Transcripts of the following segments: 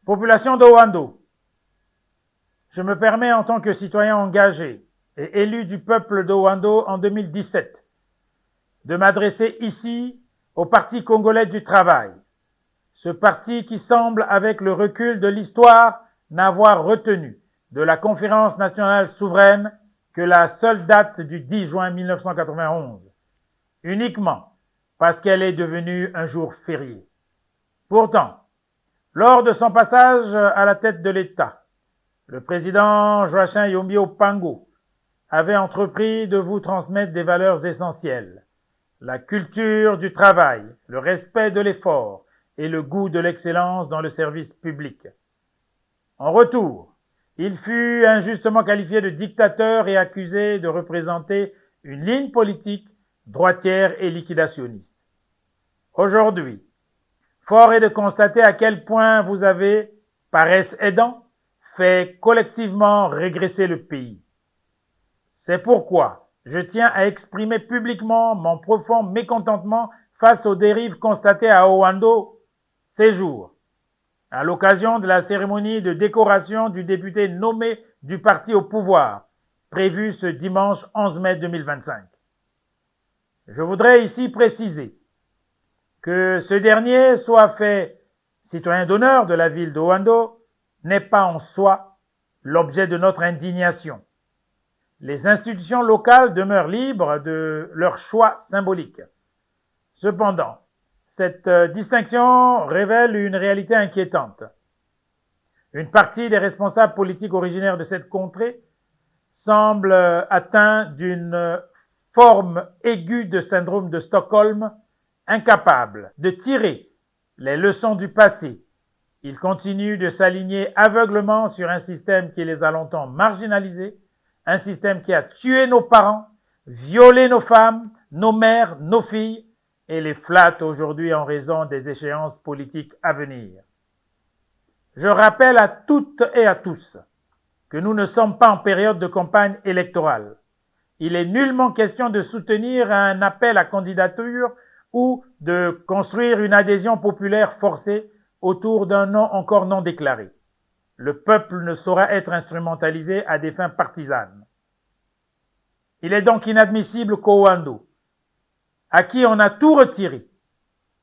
Population d'Owando, je me permets en tant que citoyen engagé et élu du peuple d'Owando en 2017 de m'adresser ici au Parti congolais du travail, ce parti qui semble, avec le recul de l'histoire, n'avoir retenu de la conférence nationale souveraine que la seule date du 10 juin 1991, uniquement parce qu'elle est devenue un jour férié. Pourtant, lors de son passage à la tête de l'État, le président Joachim Yombio Pango avait entrepris de vous transmettre des valeurs essentielles, la culture du travail, le respect de l'effort et le goût de l'excellence dans le service public. En retour, il fut injustement qualifié de dictateur et accusé de représenter une ligne politique droitière et liquidationniste. Aujourd'hui, fort est de constater à quel point vous avez, paresse aidant, fait collectivement régresser le pays. C'est pourquoi je tiens à exprimer publiquement mon profond mécontentement face aux dérives constatées à Owando ces jours, à l'occasion de la cérémonie de décoration du député nommé du parti au pouvoir, prévue ce dimanche 11 mai 2025. Je voudrais ici préciser que ce dernier soit fait citoyen d'honneur de la ville d'Owando n'est pas en soi l'objet de notre indignation. Les institutions locales demeurent libres de leur choix symbolique. Cependant, cette distinction révèle une réalité inquiétante. Une partie des responsables politiques originaires de cette contrée semble atteints d'une forme aiguë de syndrome de Stockholm, incapables de tirer les leçons du passé. Ils continuent de s'aligner aveuglement sur un système qui les a longtemps marginalisés, un système qui a tué nos parents, violé nos femmes, nos mères, nos filles, et les flatte aujourd'hui en raison des échéances politiques à venir. Je rappelle à toutes et à tous que nous ne sommes pas en période de campagne électorale. Il est nullement question de soutenir un appel à candidature ou de construire une adhésion populaire forcée autour d'un nom encore non déclaré. Le peuple ne saura être instrumentalisé à des fins partisanes. Il est donc inadmissible qu'Owando, à qui on a tout retiré,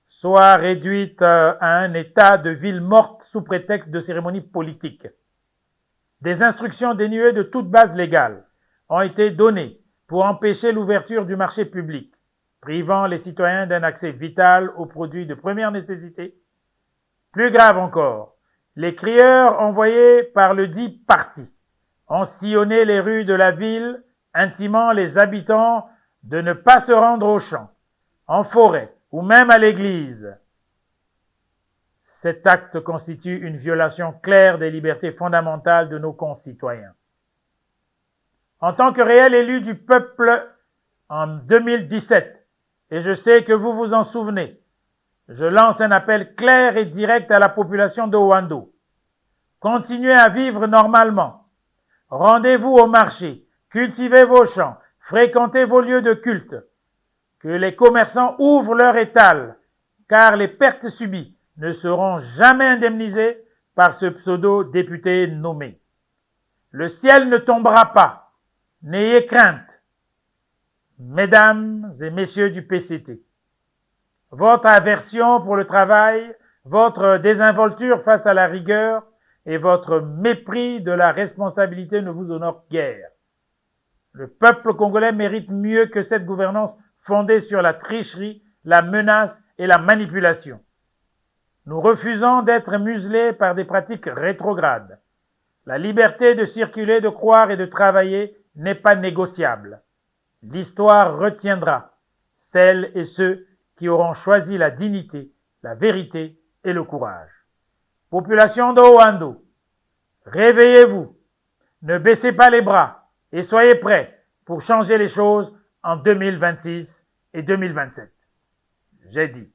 soit réduite à un état de ville morte sous prétexte de cérémonie politique. Des instructions dénuées de toute base légale ont été données pour empêcher l'ouverture du marché public, privant les citoyens d'un accès vital aux produits de première nécessité. Plus grave encore, les crieurs envoyés par le dit parti ont sillonné les rues de la ville, intimant les habitants de ne pas se rendre aux champs, en forêt ou même à l'église. Cet acte constitue une violation claire des libertés fondamentales de nos concitoyens. En tant que réel élu du peuple en 2017, et je sais que vous vous en souvenez, je lance un appel clair et direct à la population d'Owando. Continuez à vivre normalement. Rendez-vous au marché, cultivez vos champs, fréquentez vos lieux de culte. Que les commerçants ouvrent leur étal, car les pertes subies ne seront jamais indemnisées par ce pseudo-député nommé. Le ciel ne tombera pas. N'ayez crainte, mesdames et messieurs du PCT. Votre aversion pour le travail, votre désinvolture face à la rigueur et votre mépris de la responsabilité ne vous honorent guère. Le peuple congolais mérite mieux que cette gouvernance fondée sur la tricherie, la menace et la manipulation. Nous refusons d'être muselés par des pratiques rétrogrades. La liberté de circuler, de croire et de travailler n'est pas négociable. L'histoire retiendra celles et ceux qui auront choisi la dignité, la vérité et le courage. Population d'Owando, réveillez-vous, ne baissez pas les bras et soyez prêts pour changer les choses en 2026 et 2027. J'ai dit.